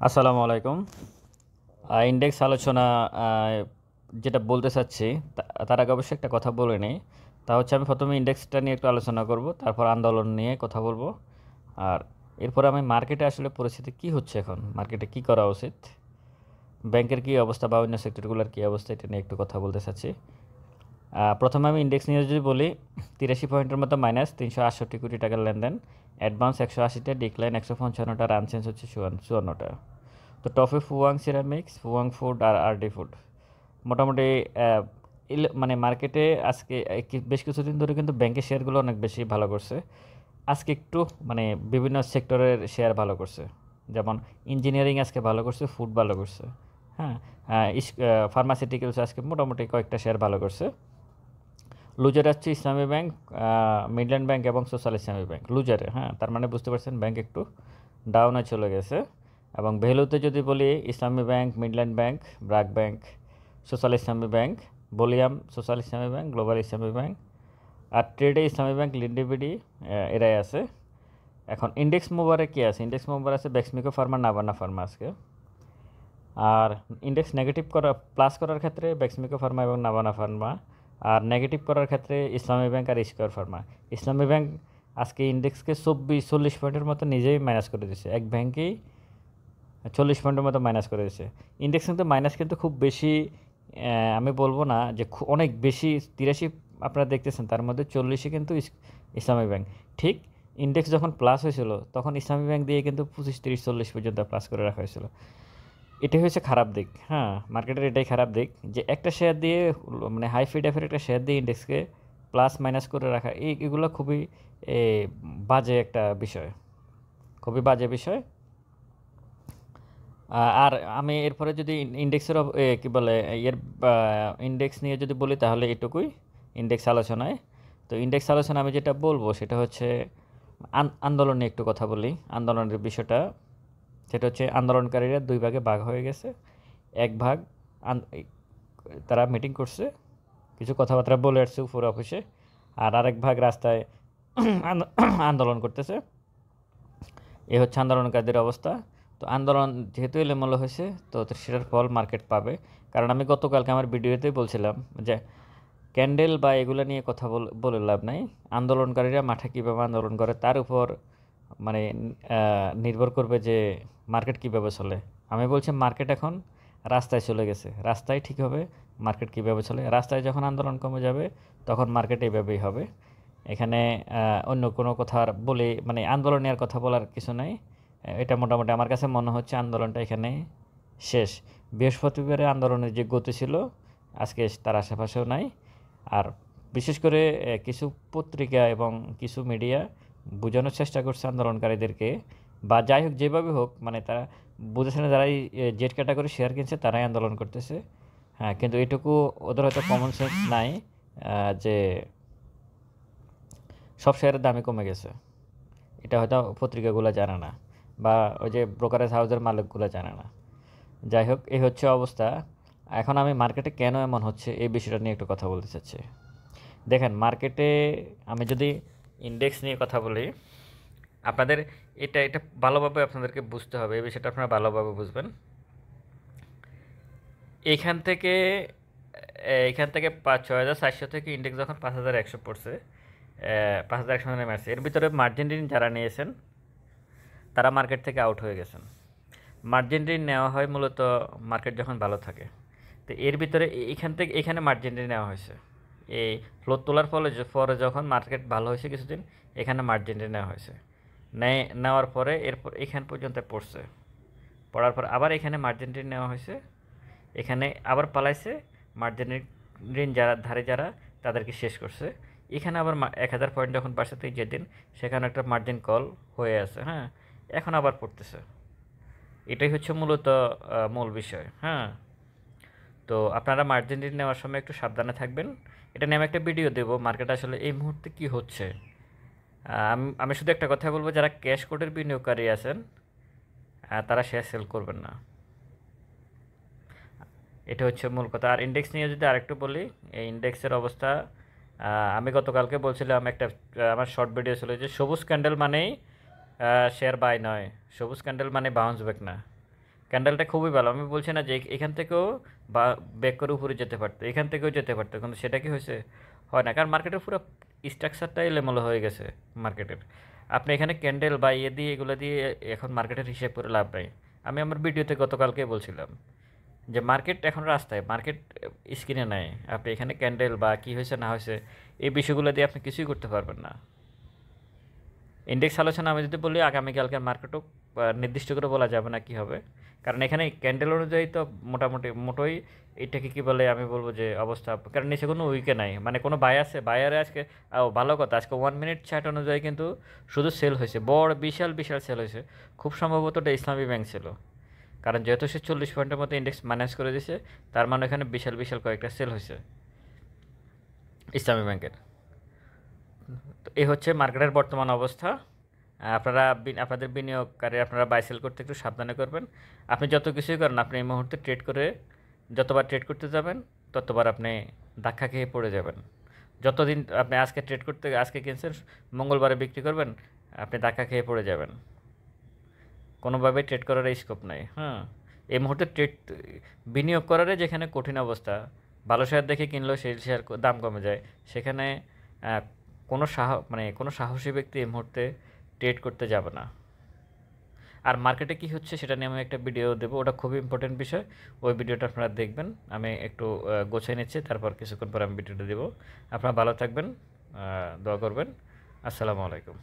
আসসালামু আলাইকুম। ইনডেক্স আলোচনা আ যেটা বলতে চাচ্ছি তার আগে অবশ্যই একটা কথা বলে নেই। তা হচ্ছে আমি ১ম এ ইনডেক্সটা নিয়ে একটু আলোচনা করব। তারপর আন্দোলন নিয়ে কথা বলব। আর এরপরে আমি মার্কেটে আসলে পরিস্থিতি কী হচ্ছে এখন? মার্কেটে কী করা উচিত? ব্যাংকের কী অবস্থা বা অন্য সেক্টরগুলোর কী অবস্থা এটা নিয়ে একটু কথা বলতে চাচ্ছি। প্রথমে আমি ইনডেক্স নিয়ে যদি বলি ৮৩ পয়েন্টের মতো মাইনাস ৩৬৮ কোটি টাকার লেনদেন। অ্যাডভান্স ১৮০টা, ডিক্লাইন ১৫৫টা, আর আনচেঞ্জ হচ্ছে ৫৪টা। তো টপে ফুয়াং সিরামিক্স, ফুয়াং ফুড আর আরডি ফুড। মোটামুটি মানে মার্কেটে আজকে বেশ কিছুদিন ধরে কিন্তু ব্যাংকের শেয়ারগুলো অনেক বেশি ভালো করছে। আজকে একটু মানে বিভিন্ন সেক্টরের শেয়ার ভালো করছে। যেমন ইঞ্জিনিয়ারিং আজকে ভালো করছে, ফুড ভালো করছে। হ্যাঁ, ফার্মাসিউটিক্যালস আজকে মোটামুটি কয়েকটা শেয়ার ভালো করছে। লুজার হচ্ছে ইসলামী ব্যাংক, মিডল্যান্ড ব্যাংক এবং সোশ্যাল ইসলামী ব্যাংক। লুজারে, হ্যাঁ, তার মানে বুঝতে পারছেন ব্যাংক একটু ডাউনে চলে গেছে। এবং ভ্যালুতে যদি বলি ইসলামী bank, Midland bank, BRAC bank, social ইসলামী ব্যাংক, বলিয়াম, সোশ্যাল ইসলামী ব্যাংক, গ্লোবাল ইসলামী ব্যাংক, আর ট্রেডে ইসলামী ব্যাংক, লিন্ডিবিডি, এরাই আছে। এখন ইন্ডেক্স মুভারে কী আছে? ইন্ডেক্স মুভার আছে বেক্সমিকো ফার্মা, নাভানা ফার্মা আজকে। আর ইন্ডেক্স নেগেটিভ প্লাস করার ক্ষেত্রে বেক্সমিকো ফার্মা এবং নাভানা ফার্মা, আর নেগেটিভ করার ক্ষেত্রে ইসলামী ব্যাংক আর স্কয়ার ফার্মা। ইসলামী ব্যাংক আজকে ইন্ডেক্সকে 40 পয়েন্টের মতো নিজেই মাইনাস করে দিচ্ছে। এক ব্যাংকেই 40 পয়েন্টের মতো মাইনাস করে দিচ্ছে। ইন্ডেক্স কিন্তু মাইনাস কিন্তু খুব বেশি, আমি বলবো না যে অনেক বেশি। 83 আপনারা দেখতেছেন, তার মধ্যে 40ই কিন্তু ইসলামী ব্যাংক। ঠিক ইন্ডেক্স যখন প্লাস হয়েছিল তখন ইসলামী ব্যাংক দিয়ে কিন্তু 25, 30, 40 পর্যন্ত প্লাস করে রাখা হয়েছিল। এটাই হচ্ছে খারাপ দিক। হ্যাঁ, মার্কেটের এটাই খারাপ দিক যে একটা শেয়ার দিয়ে মানে হাই ফিডাফের একটা শেয়ার দিয়ে ইন্ডেক্সকে প্লাস মাইনাস করে রাখা, এগুলো খুবই বাজে একটা বিষয়, খুবই বাজে বিষয়। আর আমি এরপরে যদি ইন্ডেক্সের কী বলে এর ইন্ডেক্স নিয়ে যদি বলি তাহলে এটুকুই ইন্ডেক্স আলোচনায়। তো ইন্ডেক্স আলোচনা আমি যেটা বলবো সেটা হচ্ছে আন্দোলন নিয়ে একটু কথা বলি। আন্দোলনের বিষয়টা সেটা হচ্ছে আন্দোলনকারীরা দুই ভাগে ভাগ হয়ে গেছে। এক ভাগ তারা মিটিং করছে, কিছু কথাবার্তা বলে আসছে উপর অফিসে, আর আরেক ভাগ রাস্তায় আন্দোলন করতেছে। এ হচ্ছে আন্দোলনকারীদের অবস্থা। তো আন্দোলন যেহেতু এলোমেলো হয়েছে, তো সেটার ফল মার্কেট পাবে। কারণ আমি গতকালকে আমার ভিডিওতেই বলছিলাম যে ক্যান্ডেল বা এগুলো নিয়ে কথা বলে লাভ নাই। আন্দোলনকারীরা মাঠে কীভাবে আন্দোলন করে তার উপর মানে নির্ভর করবে যে মার্কেট কীভাবে চলে। আমি বলছি মার্কেট এখন রাস্তায় চলে গেছে, রাস্তায় ঠিক হবে মার্কেট কীভাবে চলে। রাস্তায় যখন আন্দোলন কমে যাবে তখন মার্কেট এইভাবেই হবে। এখানে অন্য কোনো কথা বলে মানে আন্দোলনের কথা বলার কিছু নাই। এটা মোটামুটি আমার কাছে মনে হচ্ছে আন্দোলনটা এখানে শেষ। বৃহস্পতিবারে আন্দোলনের যে গতি ছিল আজকে তার আশেপাশেও নাই। আর বিশেষ করে কিছু পত্রিকা এবং কিছু মিডিয়া বোঝানোর চেষ্টা করছে আন্দোলনকারীদেরকে, বা যাই হোক যেভাবে হোক মানে তারা বুঝেছে না যারাই জেড ক্যাটাগরি শেয়ার কিনছে তারাই আন্দোলন করতেছে। হ্যাঁ, কিন্তু এটুকু ওদের হয়তো কমন সেন্স নাই যে সব শেয়ারের দামই কমে গেছে। এটা হয়তো পত্রিকাগুলো জানে না, বা ওই যে ব্রোকারেজ হাউসের মালিকগুলো জানে না। যাই হোক, এই হচ্ছে অবস্থা। এখন আমি মার্কেটে কেন এমন হচ্ছে এই বিষয়টা নিয়ে একটু কথা বলতে চাচ্ছি। দেখেন মার্কেটে আমি যদি ইন্ডেক্স নিয়ে কথা বলি, আপনাদের এটা ভালোভাবে আপনাদেরকে বুঝতে হবে। এই বিষয়টা আপনারা ভালোভাবে বুঝবেন। এইখান থেকে ৬,৪০০ থেকে ইন্ডেক্স যখন ৫,১০০ পড়ছে, ৫,১০০ নেমে আসছে, এর ভিতরে মার্জিন ঋণ যারা নিয়েছেন তারা মার্কেট থেকে আউট হয়ে গেছেন। মার্জিন ঋণ নেওয়া হয় মূলত মার্কেট যখন ভালো থাকে। তো এর ভিতরে এখানে মার্জিন ঋণ নেওয়া হয়েছে। এই ফ্লোর তোলার পরে যখন মার্কেট ভালো হয়েছে কিছুদিন, এখানে মার্জিন ঋণ নেওয়া হয়েছে। নেওয়ার পরে এরপর এখান পর্যন্ত পড়ছে, পড়ার পর আবার এখানে মার্জিন ঋণ নেওয়া হয়েছে, এখানে আবার পালাইছে। মার্জিন ঋণ যারা তাদেরকে শেষ করছে। এখানে আবার ১,০০০ পয়েন্ট যখন বাড়ছে তো যেদিন সেখানে একটা মার্জিন কল হয়ে আছে। হ্যাঁ, এখন আবার পড়তেছে। এটাই হচ্ছে মূলত মূল বিষয়। হ্যাঁ, তো আপনারা মার্জিন ঋণ নেওয়ার সময় একটু সাবধানে থাকবেন। এটা নিয়ে আমি একটা ভিডিও দেবো মার্কেট আসলে এই মুহূর্তে কী হচ্ছে। আমি শুধু একটা কথা বলবো, যারা ক্যাশ কোডের বিনিয়োগকারী আছেন তারা শেয়ার সেল করবেন না। এটা হচ্ছে মূল কথা। আর ইন্ডেক্স নিয়ে যদি আরেকটু বলি, এই ইন্ডেক্সের অবস্থা আমি গতকালকে বলছিলাম, একটা আমার শর্ট ভিডিও ছিল যে সবুজ ক্যান্ডেল মানেই শেয়ার বাই নয়, সবুজ ক্যান্ডেল মানে বাউন্স ব্যাক না। ক্যান্ডেলটা খুবই ভালো, আমি বলছি না যে এখান থেকেও বা ব্যাক করে উপরে যেতে পারতো, এখান থেকেও যেতে পারতো, কিন্তু সেটা কি হয়েছে, হয় না, কারণ মার্কেটের পুরো স্ট্রাকচারটাই এলোমেলো হয়ে গেছে মার্কেটের। আপনি এখানে ক্যান্ডেল বা ইয়ে দিয়ে এগুলো দিয়ে এখন মার্কেটের হিসেব করে লাভ নাই। আমি আমার ভিডিওতে গতকালকে বলছিলাম যে মার্কেট এখন রাস্তায়, মার্কেট স্ক্রিনে নাই। আপনি এখানে ক্যান্ডেল বা কী হয়েছে না হয়েছে এই বিষয়গুলো দিয়ে আপনি কিছুই করতে পারবেন না। ইন্ডেক্স আলোচনা আমি যদি বলি আগামীকালকের মার্কেটও নির্দিষ্ট করে বলা যাবে না কী হবে, কারণ এখানে ক্যান্ডেল অনুযায়ী তো মোটামুটি মোটোই এটাকে কী বলে আমি বলবো যে অবস্থা, কারণ নিচে কোনো উইকে নাই, মানে কোনো বাই আছে, বায়ারে আজকে ভালো কথা, আজকে 1 মিনিট চার্ট অনুযায়ী কিন্তু শুধু সেল হয়েছে, বড় বিশাল বিশাল সেল হয়েছে। খুব সম্ভবত এটা ইসলামী ব্যাংক ছিল, কারণ যেহেতু সে 40 পয়েন্টের মতো ইন্ডেক্স মাইনাস করে দিয়েছে, তার মানে এখানে বিশাল বিশাল কয়েকটা সেল হয়েছে ইসলামী ব্যাংকের। তো এই হচ্ছে মার্কেটের বর্তমান অবস্থা। আপনারা আপনাদের বিনিয়োগকারী আপনারা বাই সেল করতে একটু সাবধানে করবেন। আপনি যত কিছুই করেন, আপনি এই মুহূর্তে ট্রেড করে যতবার ট্রেড করতে যাবেন ততবার আপনি ধাক্কা খেয়ে পড়ে যাবেন। যতদিন আপনি আজকে ট্রেড করতে আজকে কিনছেন, মঙ্গলবারে বিক্রি করবেন, আপনি ধাক্কা খেয়ে পড়ে যাবেন। কোনোভাবেই ট্রেড করার স্কোপ নাই। হ্যাঁ, এই মুহূর্তে ট্রেড বিনিয়োগ করারে যেখানে কঠিন অবস্থা, ভালো শেয়ার দেখে কিনলেও সেই শেয়ার দাম কমে যায়, সেখানে আহ, কোনো সাহসী ব্যক্তি এই মুহূর্তে ট্রেড করতে যাবে না। আর মার্কেটে কী হচ্ছে সেটা নিয়ে আমি একটা ভিডিও দেবো, ওটা খুবই ইম্পর্টেন্ট বিষয়। ওই ভিডিওটা আপনারা দেখবেন। আমি একটু গোছাই নিচ্ছি, তারপর কিছুক্ষণ পর আমি ভিডিওটা দেবো। আপনারা ভালো থাকবেন, দোয়া করবেন। আসসালামু আলাইকুম।